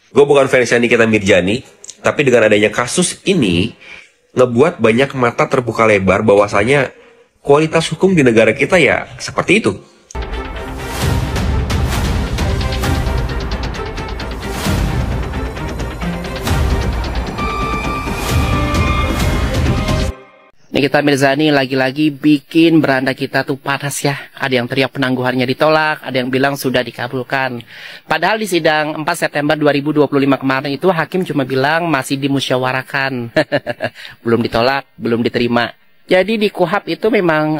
Gue bukan fansnya Nikita Mirzani, tapi dengan adanya kasus ini, ngebuat banyak mata terbuka lebar bahwasanya kualitas hukum di negara kita ya seperti itu. Nikita Mirzani lagi-lagi bikin beranda kita tuh panas ya. Ada yang teriak penangguhannya ditolak, ada yang bilang sudah dikabulkan. Padahal di sidang 4 September 2025 kemarin itu hakim cuma bilang masih dimusyawarakan. Belum ditolak, belum diterima. Jadi di KUHP itu memang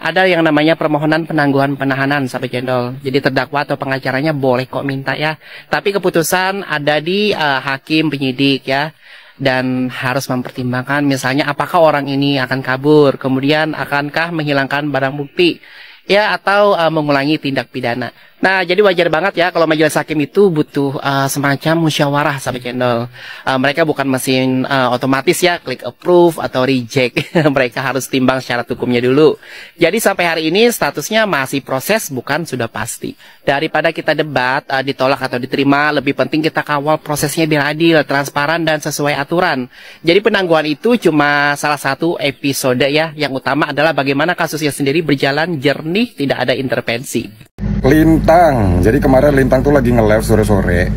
ada yang namanya permohonan penangguhan penahanan sampai cendol. Jadi terdakwa atau pengacaranya boleh kok minta ya. Tapi keputusan ada di hakim penyidik ya. Dan harus mempertimbangkan misalnya apakah orang ini akan kabur, kemudian akankah menghilangkan barang bukti ya, atau mengulangi tindak pidana. Nah, jadi wajar banget ya kalau majelis hakim itu butuh semacam musyawarah sampai channel. Mereka bukan mesin otomatis ya, klik approve atau reject. Mereka harus timbang syarat hukumnya dulu. Jadi sampai hari ini statusnya masih proses, bukan sudah pasti. Daripada kita debat, ditolak atau diterima, lebih penting kita kawal prosesnya biar adil, transparan, dan sesuai aturan. Jadi penangguhan itu cuma salah satu episode ya. Yang utama adalah bagaimana kasusnya sendiri berjalan jernih, tidak ada intervensi. Lintang, jadi kemarin Lintang tuh lagi nge-live sore-sore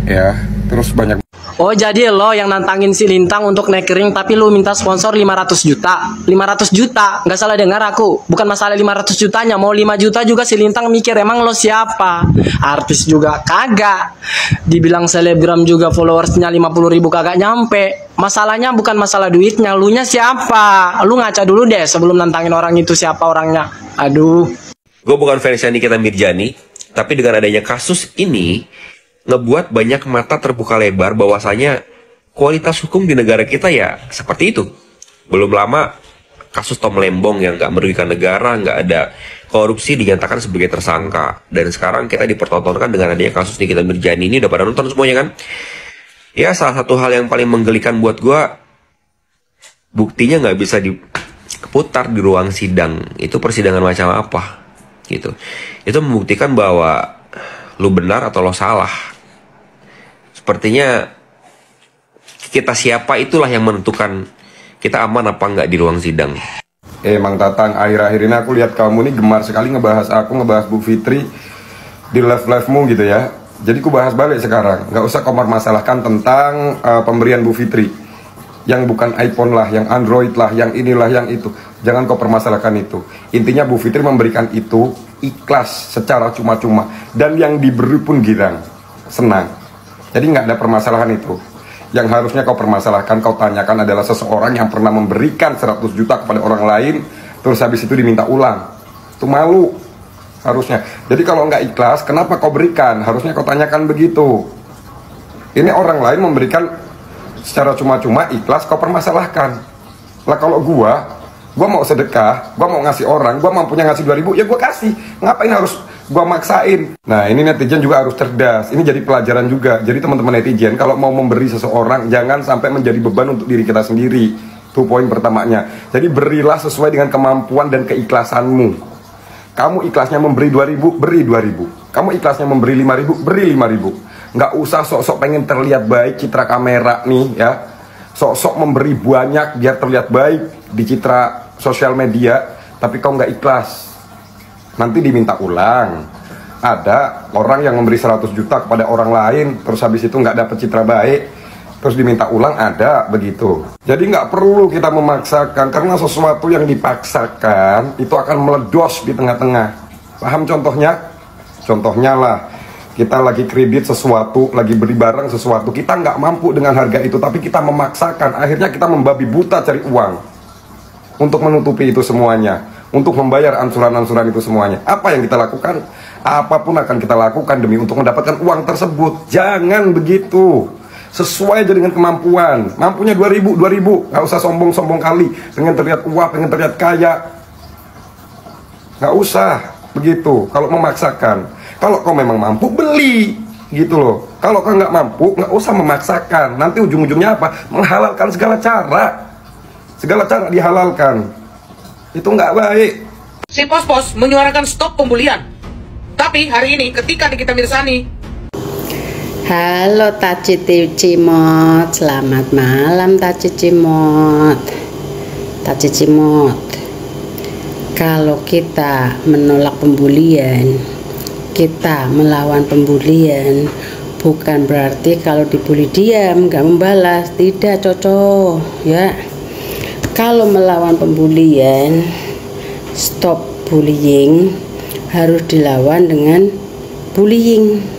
ya, terus banyak. Oh, jadi lo yang nantangin si Lintang untuk naik ring, tapi lo minta sponsor 500 juta. 500 juta, nggak salah dengar aku. Bukan masalah 500 jutanya, mau 5 juta juga si Lintang mikir emang lo siapa. Artis juga kagak. Dibilang selebgram juga followersnya 50 ribu kagak nyampe. Masalahnya bukan masalah duitnya, lu nya siapa. Lu ngaca dulu deh sebelum nantangin orang itu siapa orangnya. Aduh. Gue bukan fansnya Nikita Mirzani, tapi dengan adanya kasus ini, ngebuat banyak mata terbuka lebar bahwasanya kualitas hukum di negara kita ya seperti itu. Belum lama kasus Tom Lembong yang nggak merugikan negara, nggak ada korupsi dinyatakan sebagai tersangka. Dan sekarang kita dipertontonkan dengan adanya kasus Nikita Mirzani ini. Udah pada nonton semuanya kan? Ya, salah satu hal yang paling menggelikan buat gue, buktinya nggak bisa diputar di ruang sidang. Itu persidangan macam apa? Gitu. Itu membuktikan bahwa lu benar atau lo salah. Sepertinya kita siapa itulah yang menentukan kita aman apa enggak di ruang sidang. Mang Tatang, akhir-akhir ini aku lihat kamu nih gemar sekali ngebahas Bu Fitri di live-livemu gitu ya. Jadi aku bahas balik sekarang, nggak usah kau permasalahkan tentang pemberian Bu Fitri. Yang bukan iPhone lah, yang Android lah, yang inilah, yang itu. Jangan kau permasalahkan itu. Intinya Bu Fitri memberikan itu ikhlas secara cuma-cuma. Dan yang diberi pun girang, senang. Jadi nggak ada permasalahan itu. Yang harusnya kau permasalahkan, kau tanyakan adalah seseorang yang pernah memberikan 100 juta kepada orang lain, terus habis itu diminta ulang. Itu malu harusnya. Jadi kalau nggak ikhlas, kenapa kau berikan? Harusnya kau tanyakan begitu. Ini orang lain memberikan secara cuma-cuma, ikhlas, kau permasalahkan. Lah kalau gua mau sedekah, gua mau ngasih orang, gua mampunya ngasih 2.000, ya gua kasih. Ngapain harus gua maksain? Nah, ini netizen juga harus cerdas. Ini jadi pelajaran juga. Jadi teman-teman netizen, kalau mau memberi seseorang, jangan sampai menjadi beban untuk diri kita sendiri. Itu poin pertamanya. Jadi berilah sesuai dengan kemampuan dan keikhlasanmu. Kamu ikhlasnya memberi 2.000, beri 2.000. Kamu ikhlasnya memberi 5.000, beri 5.000. Nggak usah sok-sok pengen terlihat baik citra kamera nih ya, sok-sok memberi banyak biar terlihat baik di citra sosial media, tapi kau nggak ikhlas, nanti diminta ulang. Ada orang yang memberi 100 juta kepada orang lain, terus habis itu nggak dapet citra baik, terus diminta ulang, ada begitu. Jadi nggak perlu kita memaksakan, karena sesuatu yang dipaksakan itu akan meledos di tengah-tengah. Paham contohnya? Contohnya lah, kita lagi kredit sesuatu, lagi beli barang sesuatu, kita nggak mampu dengan harga itu, tapi kita memaksakan, akhirnya kita membabi buta cari uang untuk menutupi itu semuanya, untuk membayar ansuran-ansuran itu semuanya. Apa yang kita lakukan? Apapun akan kita lakukan demi untuk mendapatkan uang tersebut. Jangan begitu. Sesuai aja dengan kemampuan. Mampunya 2.000, nggak usah sombong-sombong kali, pengen terlihat wah, pengen terlihat kaya. Nggak usah begitu kalau memaksakan. Kalau kau memang mampu, beli gitu loh. Kalau kau nggak mampu, nggak usah memaksakan. Nanti ujung-ujungnya apa? Menghalalkan segala cara. Segala cara dihalalkan. Itu nggak baik. Si pos-pos menyuarakan stop pembulian. Tapi hari ini ketika Nikita Mirzani Halo Taci Cimot, selamat malam Taci Cimot. Taci Cimot, kalau kita menolak pembulian, kita melawan pembulian, bukan berarti kalau dibully diam, gak membalas, tidak cocok ya. Kalau melawan pembulian, stop bullying, harus dilawan dengan bullying.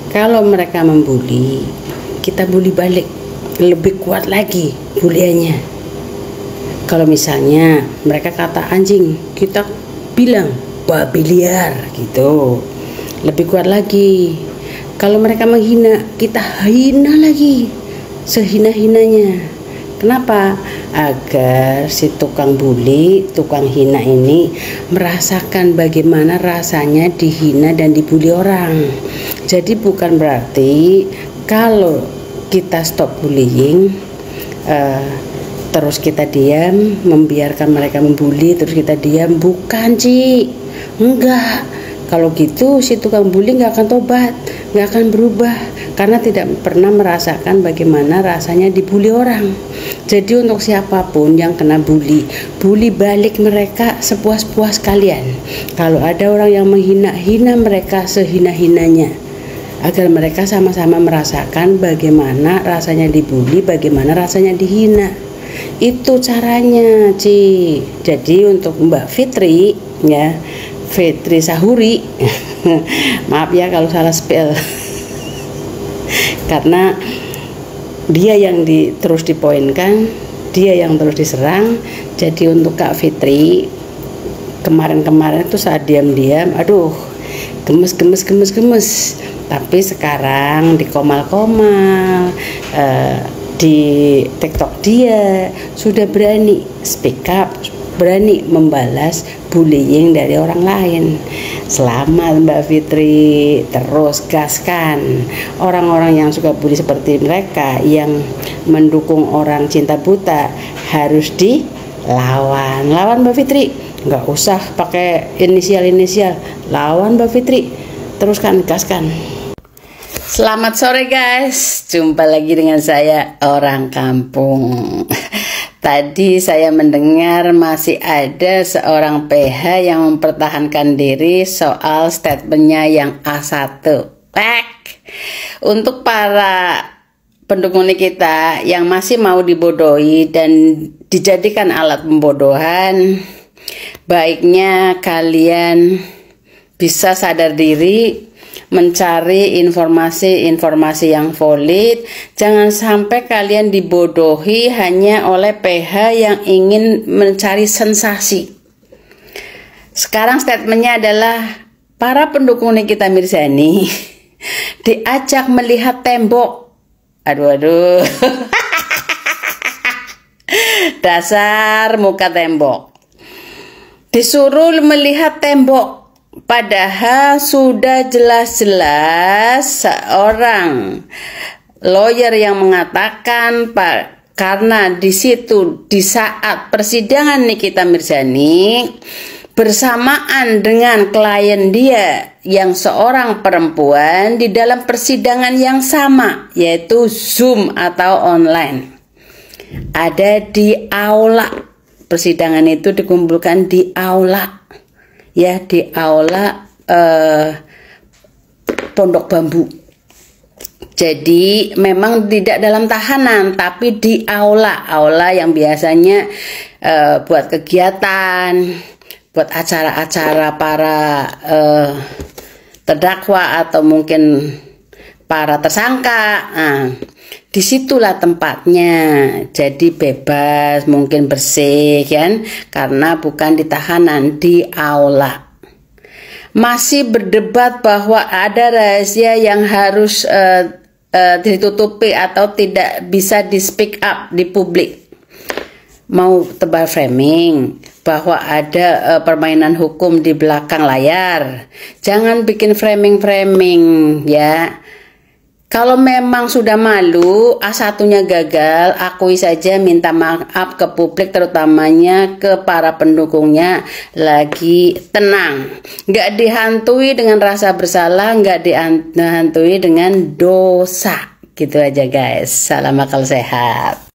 Kalau mereka membuli, kita bully balik, lebih kuat lagi buliannya. Kalau misalnya mereka kata anjing, kita bilang babi liar gitu, lebih kuat lagi. Kalau mereka menghina, kita hina lagi, sehina-hinanya. Kenapa? Agar si tukang bully, tukang hina ini merasakan bagaimana rasanya dihina dan dibully orang. Jadi bukan berarti kalau kita stop bullying, terus kita diam, membiarkan mereka membuli, terus kita diam. Bukan, Ci. Enggak. Kalau gitu si tukang bully nggak akan tobat, nggak akan berubah, karena tidak pernah merasakan bagaimana rasanya dibully orang. Jadi untuk siapapun yang kena bully, bully balik mereka sepuas-puas kalian. Kalau ada orang yang menghina-hina mereka sehina-hinanya, agar mereka sama-sama merasakan bagaimana rasanya dibully, bagaimana rasanya dihina. Itu caranya, Ci. Jadi untuk Mbak Fitri, ya, Fitri Sahuri, maaf ya kalau salah spell, karena dia yang terus dipoinkan, dia yang terus diserang. Jadi untuk Kak Fitri, kemarin-kemarin itu saat diam-diam, aduh, gemes. Tapi sekarang di komal-komal, di TikTok dia sudah berani speak up, berani membalas bullying dari orang lain. Selamat Mbak Fitri, terus gaskan. Orang-orang yang suka bully seperti mereka, yang mendukung orang cinta buta, harus dilawan. Lawan Mbak Fitri, nggak usah pakai inisial, lawan Mbak Fitri, teruskan, gaskan. Selamat sore guys, jumpa lagi dengan saya orang kampung. Tadi saya mendengar masih ada seorang PH yang mempertahankan diri soal statementnya yang A1. Untuk para pendukung kita yang masih mau dibodohi dan dijadikan alat pembodohan, baiknya kalian bisa sadar diri, mencari informasi-informasi yang valid. Jangan sampai kalian dibodohi hanya oleh PH yang ingin mencari sensasi. Sekarang statementnya adalah para pendukung Nikita Mirzani diajak melihat tembok. Aduh dasar muka tembok, disuruh melihat tembok. Padahal sudah jelas-jelas seorang lawyer yang mengatakan, Pak, karena di situ di saat persidangan Nikita Mirzani bersamaan dengan klien dia yang seorang perempuan di dalam persidangan yang sama, yaitu Zoom atau online. Ada di aula. Persidangan itu dikumpulkan di aula. Ya, di aula Pondok Bambu. Jadi memang tidak dalam tahanan, tapi di aula yang biasanya buat kegiatan, buat acara-acara para terdakwa atau mungkin para tersangka. Nah, disitulah tempatnya. Jadi bebas, mungkin bersih kan, karena bukan di tahanan, di aula. Masih berdebat bahwa ada rahasia yang harus ditutupi atau tidak bisa di speak up di publik. Mau tebal framing bahwa ada permainan hukum di belakang layar. Jangan bikin framing ya. Kalau memang sudah malu, A1-nya gagal, akui saja, minta maaf ke publik, terutamanya ke para pendukungnya. Lagi tenang, nggak dihantui dengan rasa bersalah, nggak dihantui dengan dosa. Gitu aja guys, salam akal sehat.